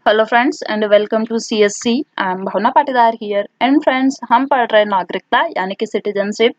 Hello friends and welcome to CSC. I am Bhavna Patidar here and friends, हम पढ़ रहे हैं नागरिकता यानी कि सिटीजनशिप।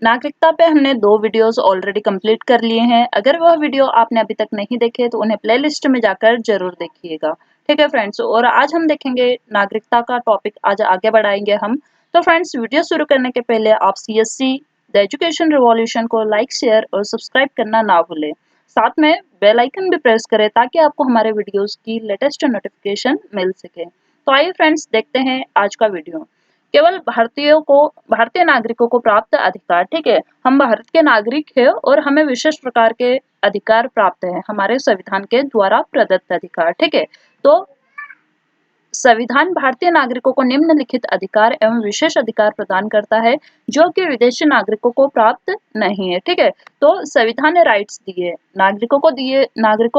नागरिकता पे हमने 2 वीडियोस ऑलरेडी कंप्लीट कर लिए हैं। अगर वह वीडियो आपने अभी तक नहीं देखे तो उन्हें प्लेलिस्ट में जाकर जरूर देखिएगा। ठीक है फ्रेंड्स, और आज हम देखेंगे नागरिकता का टॉपिक, आज आगे बढ़ाएंगे हम। तो फ्रेंड्स, वीडियो शुरू करने के पहले आप सीएससी द एजुकेशन रिवॉल्यूशन को लाइक, शेयर और सब्सक्राइब करना ना भूलें। साथ में बेल आइकन भी प्रेस करें ताकि आपको हमारे वीडियोस की लेटेस्ट नोटिफिकेशन मिल सके। तो आइए फ्रेंड्स, देखते हैं आज का वीडियो। केवल भारतीय नागरिकों को प्राप्त अधिकार। ठीक है, हम भारत के नागरिक हैं और हमें विशेष प्रकार के अधिकार प्राप्त है हमारे संविधान के द्वारा प्रदत्त अधिकार। ठीक है, तो संविधान भारतीय नागरिकों को निम्नलिखित अधिकार एवं विशेष अधिकार प्रदान करता है जो कि विदेशी नागरिकों को प्राप्त नहीं है। ठीक है, तो संविधान ने राइट्स दिए, नागरिकों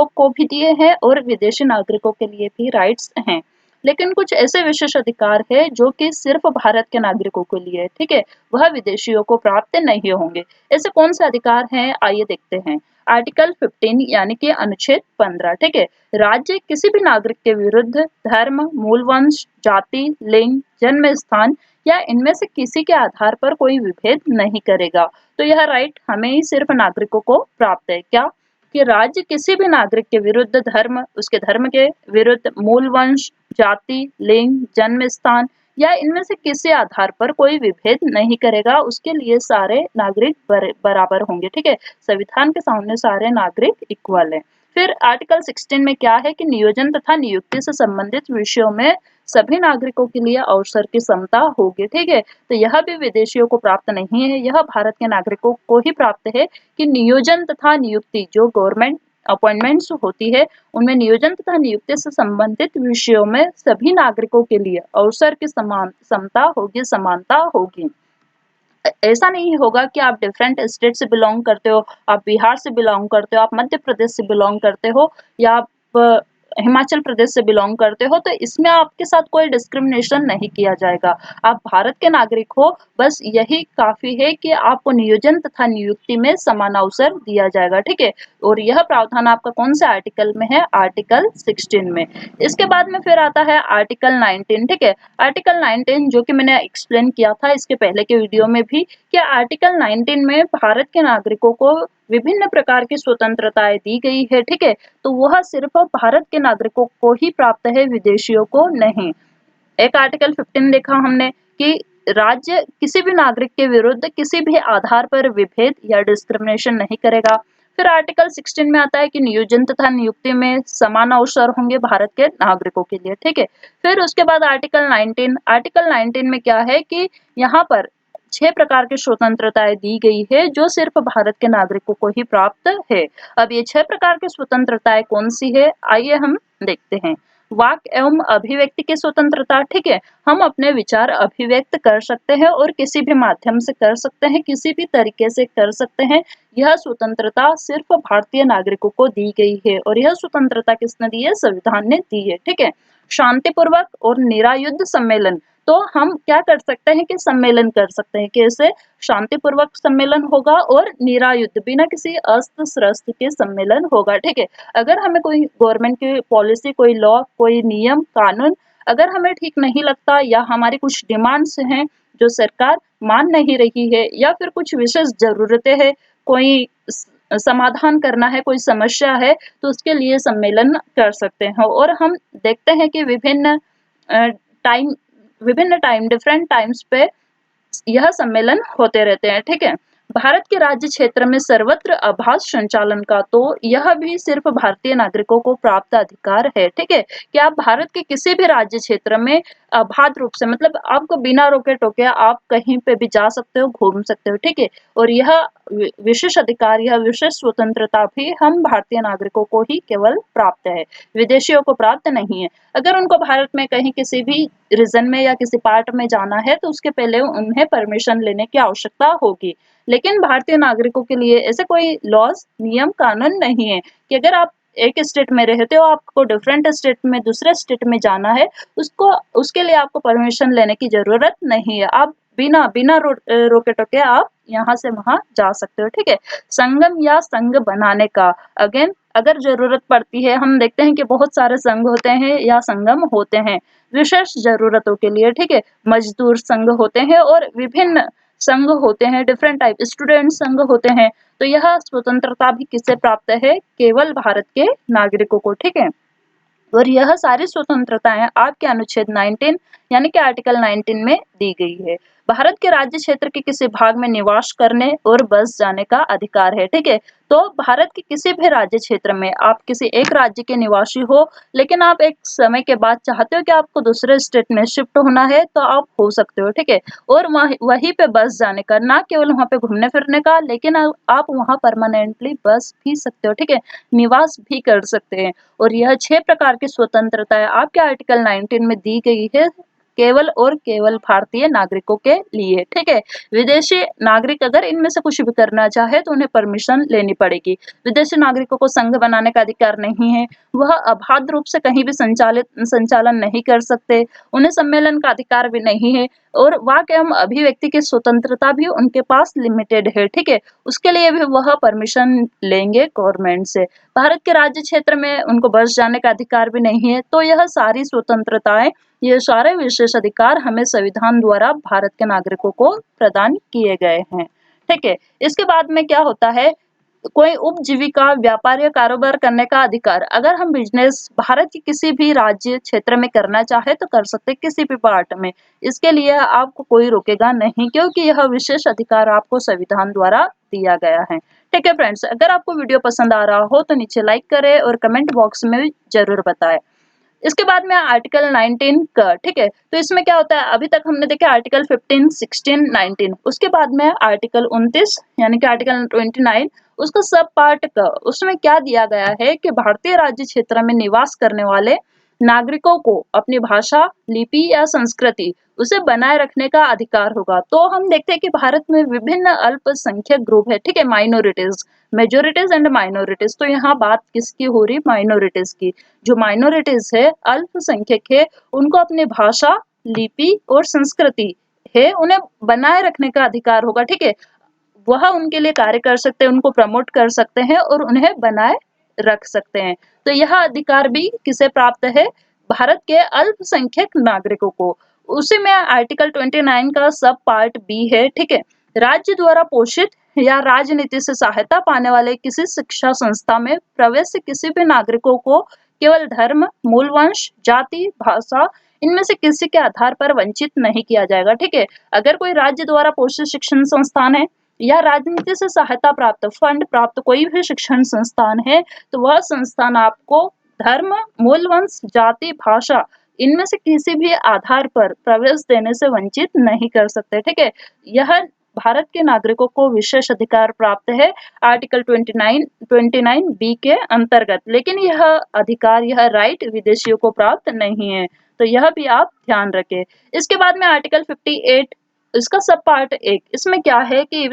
को भी दिए हैं और विदेशी नागरिकों के लिए भी राइट्स हैं। लेकिन कुछ ऐसे विशेष अधिकार है जो कि सिर्फ भारत के नागरिकों के लिए है। ठीक है, वह विदेशियों को प्राप्त नहीं होंगे। ऐसे कौन से अधिकार हैं, आइए देखते हैं। आर्टिकल 15 यानी कि अनुच्छेद 15। ठीक है, राज्य किसी भी नागरिक के विरुद्ध धर्म, मूल वंश, जाति, लिंग, जन्म स्थान या इनमें से किसी के आधार पर कोई विभेद नहीं करेगा। तो यह राइट हमें ही सिर्फ नागरिकों को प्राप्त है। क्या कि राज्य किसी भी नागरिक के विरुद्ध धर्म, उसके धर्म के विरुद्ध मूल वंश, जाति, लिंग, जन्म स्थान या इनमें से किसी आधार पर कोई विभेद नहीं करेगा। उसके लिए सारे नागरिक बराबर होंगे। ठीक है, संविधान के सामने सारे नागरिक इक्वल है। फिर आर्टिकल 16 में क्या है कि नियोजन तथा नियुक्ति से संबंधित विषयों में सभी नागरिकों के लिए अवसर की समता होगी। ठीक है, तो यह भी विदेशियों को प्राप्त नहीं है, यह भारत के नागरिकों को ही प्राप्त है कि नियोजन तथा नियुक्ति जो गवर्नमेंट अपॉइंटमेंट्स होती है उनमें नियोजन तथा नियुक्ति से संबंधित विषयों में सभी नागरिकों के लिए अवसर की समान समता होगी, समानता होगी। ऐसा नहीं होगा कि आप डिफरेंट स्टेट से बिलोंग करते हो, आप बिहार से बिलोंग करते हो, आप मध्य प्रदेश से बिलोंग करते हो या आप हिमाचल प्रदेश से बिलोंग करते हो, तो इसमें आपके साथ कोई डिस्क्रिमिनेशन नहीं किया जाएगा। आप भारत के नागरिक हो, बस यही काफी है कि आपको नियोजन तथा नियुक्ति में समान अवसर दिया जाएगा। ठीक है, और यह प्रावधान आपका कौन से आर्टिकल में है, आर्टिकल 16 में। इसके बाद में फिर आता है आर्टिकल 19। ठीक है, आर्टिकल 19 जो कि मैंने एक्सप्लेन किया था इसके पहले के वीडियो में भी कि आर्टिकल 19 में भारत के नागरिकों को विभिन्न प्रकार की स्वतंत्रताएं दी गई है। ठीक है, तो वह सिर्फ भारत के नागरिकों को ही प्राप्त है, विदेशियों को नहीं। एक आर्टिकल 15 देखा हमने कि राज्य किसी भी नागरिक के विरुद्ध किसी भी आधार पर विभेद या डिस्क्रिमिनेशन नहीं करेगा। फिर आर्टिकल 16 में आता है कि नियोजन तथा नियुक्ति में समान अवसर होंगे भारत के नागरिकों के लिए। ठीक है, फिर उसके बाद आर्टिकल 19 में क्या है कि यहाँ पर 6 प्रकार की स्वतंत्रताएं दी गई है जो सिर्फ भारत के नागरिकों को ही प्राप्त है। अब ये 6 प्रकार की स्वतंत्रताएं कौन सी है, आइए हम देखते हैं। वाक एवं अभिव्यक्ति की स्वतंत्रता। ठीक है, हम अपने विचार अभिव्यक्त कर सकते हैं और किसी भी माध्यम से कर सकते हैं, किसी भी तरीके से कर सकते हैं। यह स्वतंत्रता सिर्फ भारतीय नागरिकों को दी गई है और यह स्वतंत्रता किसने दी है, संविधान ने दी है। ठीक है, शांतिपूर्वक और निरायुध सम्मेलन। तो हम क्या कर सकते हैं कि सम्मेलन कर सकते हैं। कैसे, शांतिपूर्वक सम्मेलन होगा और निरायुध बिना किसी अस्त्र शस्त्र के सम्मेलन होगा। ठीक है, अगर हमें कोई गवर्नमेंट की पॉलिसी, कोई लॉ, कोई नियम कानून अगर हमें ठीक नहीं लगता या हमारी कुछ डिमांड्स हैं जो सरकार मान नहीं रही है या फिर कुछ विशेष जरूरतें हैं, कोई समाधान करना है, कोई समस्या है, तो उसके लिए सम्मेलन कर सकते हैं। और हम देखते हैं कि टाइम विभिन्न टाइम डिफरेंट टाइम्स पे यह सम्मेलन होते रहते हैं। ठीक है, भारत के राज्य क्षेत्र में सर्वत्र आभास संचालन का तो यह भी सिर्फ भारतीय नागरिकों को प्राप्त अधिकार है। ठीक है, कि आप भारत के किसी भी राज्य क्षेत्र में अबाध रूप से, मतलब आपको बिना रोके टोके आप कहीं पे भी जा सकते हो, घूम सकते हो। ठीक है, और यह विशेष अधिकार, यह विशेष स्वतंत्रता भी हम भारतीय नागरिकों को ही केवल प्राप्त है, विदेशियों को प्राप्त नहीं है। अगर उनको भारत में कहीं किसी भी रीजन में या किसी पार्ट में जाना है तो उसके पहले उन्हें परमिशन लेने की आवश्यकता होगी। लेकिन भारतीय नागरिकों के लिए ऐसे कोई लॉज, नियम, कानून नहीं है कि अगर आप एक स्टेट में रहते हो, आपको डिफरेंट स्टेट में, दूसरे स्टेट में जाना है, उसके लिए आपको परमिशन लेने की जरूरत नहीं है। आप बिना बिना रोके टोके आप यहाँ से वहां जा सकते हो। ठीक है, संगम या संघ बनाने का, अगेन अगर जरूरत पड़ती है, हम देखते हैं कि बहुत सारे संघ होते हैं या संगम होते हैं विशेष जरूरतों के लिए, ठीक है। मजदूर संघ होते हैं और विभिन्न संघ होते हैं, डिफरेंट टाइप स्टूडेंट संघ होते हैं। तो यह स्वतंत्रता भी किसे प्राप्त है? केवल भारत के नागरिकों को, ठीक है। और यह सारी स्वतंत्रताएं आपके अनुच्छेद 19 यानी कि आर्टिकल 19 में दी गई है। भारत के राज्य क्षेत्र के किसी भाग में निवास करने और बस जाने का अधिकार है, ठीक है। तो भारत के किसी भी राज्य क्षेत्र में आप किसी एक राज्य के निवासी हो, लेकिन आप एक समय के बाद चाहते हो कि आपको दूसरे स्टेट में शिफ्ट होना है, तो आप हो सकते हो, ठीक है। और वहीं पे बस जाने का, ना केवल वहां पे घूमने फिरने का, लेकिन आप वहां परमानेंटली बस भी सकते हो, ठीक है, निवास भी कर सकते हैं। और यह 6 प्रकार की स्वतंत्रताएं आपके आर्टिकल 19 में दी गई है, केवल और केवल भारतीय नागरिकों के लिए, ठीक है। विदेशी नागरिक अगर इनमें से कुछ भी करना चाहे तो उन्हें परमिशन लेनी पड़ेगी। विदेशी नागरिकों को संघ बनाने का अधिकार नहीं है, वह अबाध रूप से कहीं भी संचालन नहीं कर सकते, उन्हें सम्मेलन का अधिकार भी नहीं है, और वाक एवं अभिव्यक्ति की स्वतंत्रता भी उनके पास लिमिटेड है, ठीक है। उसके लिए भी वह परमिशन लेंगे गवर्नमेंट से। भारत के राज्य क्षेत्र में उनको बस जाने का अधिकार भी नहीं है। तो यह सारी स्वतंत्रताएं, ये सारे विशेष अधिकार हमें संविधान द्वारा भारत के नागरिकों को प्रदान किए गए हैं, ठीक है। इसके बाद में क्या होता है? कोई उपजीविका, व्यापार या कारोबार करने का अधिकार। अगर हम बिजनेस भारत के किसी भी राज्य क्षेत्र में करना चाहे तो कर सकते हैं, किसी भी पार्ट में। इसके लिए आपको कोई रोकेगा नहीं, क्योंकि यह विशेष अधिकार आपको संविधान द्वारा दिया गया है, ठीक है फ्रेंड्स। अगर आपको वीडियो पसंद आ रहा हो तो नीचे लाइक करें और कमेंट बॉक्स में जरूर बताएं। इसके बाद में आर्टिकल 19 का, ठीक है। तो इसमें क्या होता है? अभी तक हमने देखा आर्टिकल 15, 16, 19। उसके बाद में आर्टिकल 29 यानी कि आर्टिकल 29, उसका सब पार्ट का, उसमें क्या दिया गया है कि भारतीय राज्य क्षेत्र में निवास करने वाले नागरिकों को अपनी भाषा, लिपि या संस्कृति उसे बनाए रखने का अधिकार होगा। तो हम देखते हैं कि भारत में विभिन्न अल्पसंख्यक ग्रुप है, ठीक है, माइनॉरिटीज, मेजोरिटीज एंड माइनॉरिटीज। तो यहाँ बात किसकी हो रही? माइनॉरिटीज की। जो माइनॉरिटीज है, अल्पसंख्यक है, उनको अपनी भाषा, लिपि और संस्कृति है उन्हें बनाए रखने का अधिकार होगा, ठीक है। वह उनके लिए कार्य कर सकते हैं, उनको प्रमोट कर सकते हैं और उन्हें बनाए रख सकते हैं। तो यह अधिकार भी किसे प्राप्त है? भारत के अल्पसंख्यक नागरिकों को। उसी में आर्टिकल 29 का सब पार्ट बी है, ठीक है। राज्य द्वारा पोषित या राजनीति से सहायता पाने वाले किसी शिक्षा संस्था में प्रवेश से किसी भी नागरिकों को केवल धर्म, मूल वंश, जाति, भाषा, इनमें से किसी के आधार पर वंचित नहीं किया जाएगा, ठीक है। अगर कोई राज्य द्वारा पोषित शिक्षण संस्थान है या राजनीति से सहायता प्राप्त, फंड प्राप्त कोई भी शिक्षण संस्थान है, तो वह संस्थान आपको धर्म, मूल वंश, जाति, भाषा, इनमें से किसी भी आधार पर प्रवेश देने से वंचित नहीं कर सकते, ठीक है। यह भारत के नागरिकों को विशेष अधिकार प्राप्त है आर्टिकल 29 बी के अंतर्गत। लेकिन यह अधिकार, यह राइट विदेशियों को प्राप्त नहीं है, तो यह भी आप ध्यान रखें। इसके बाद में आर्टिकल 58, इसका सब पार्ट 1, इसमें क्या है कि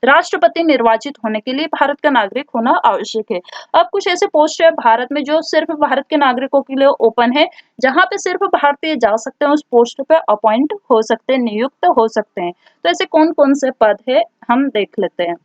राष्ट्रपति निर्वाचित होने के लिए भारत का नागरिक होना आवश्यक है। अब कुछ ऐसे पोस्ट है भारत में जो सिर्फ भारत के नागरिकों के लिए ओपन है, जहां पे सिर्फ भारतीय जा सकते हैं, उस पोस्ट पे अपॉइंट हो सकते हैं, नियुक्त हो सकते हैं। तो ऐसे कौन कौन से पद है हम देख लेते हैं।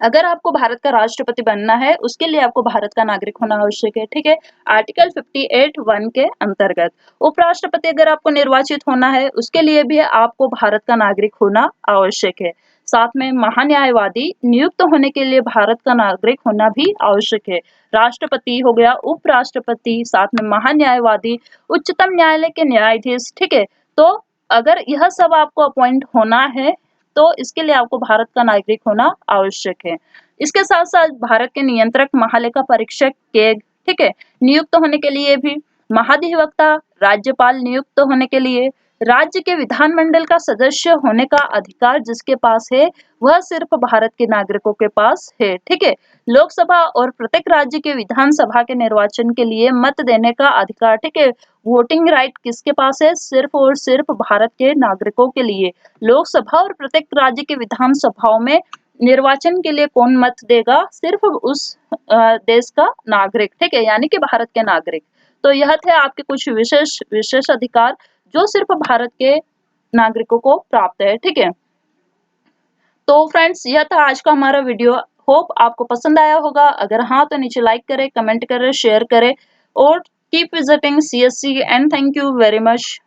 अगर आपको भारत का राष्ट्रपति बनना है, उसके लिए आपको भारत का नागरिक होना आवश्यक है, ठीक है, आर्टिकल 58(1) के अंतर्गत। उपराष्ट्रपति अगर आपको निर्वाचित होना है, उसके लिए भी आपको भारत का नागरिक होना आवश्यक है। साथ में महान्यायवादी नियुक्त होने के लिए भारत का नागरिक होना भी आवश्यक है। राष्ट्रपति हो गया, उपराष्ट्रपति, साथ में महान्यायवादी, उच्चतम न्यायालय के न्यायाधीश, ठीक है। तो अगर यह सब आपको अपॉइंट होना है, तो इसके लिए आपको भारत का नागरिक होना आवश्यक है। इसके साथ साथ भारत के नियंत्रक, महालेखा परीक्षक, केग, ठीक है, नियुक्त होने के लिए भी, महाधिवक्ता, राज्यपाल नियुक्त होने के लिए, राज्य के विधानमंडल का सदस्य होने का अधिकार जिसके पास है, वह सिर्फ भारत के नागरिकों के पास है, ठीक है। लोकसभा और प्रत्येक राज्य के विधानसभा के निर्वाचन के लिए मत देने का अधिकार, ठीक है, वोटिंग राइट किसके पास है? सिर्फ और सिर्फ भारत के नागरिकों के लिए। लोकसभा और प्रत्येक राज्य के विधानसभाओं में निर्वाचन के लिए कौन मत देगा? सिर्फ उस देश का नागरिक, ठीक है, यानी कि भारत के नागरिक। तो यह थे आपके कुछ विशेष विशेष अधिकार जो सिर्फ भारत के नागरिकों को प्राप्त है, ठीक है। तो फ्रेंड्स, यह था आज का हमारा वीडियो। होप आपको पसंद आया होगा। अगर हाँ तो नीचे लाइक करें, कमेंट करें, शेयर करें और keep visiting CSC and thank you very much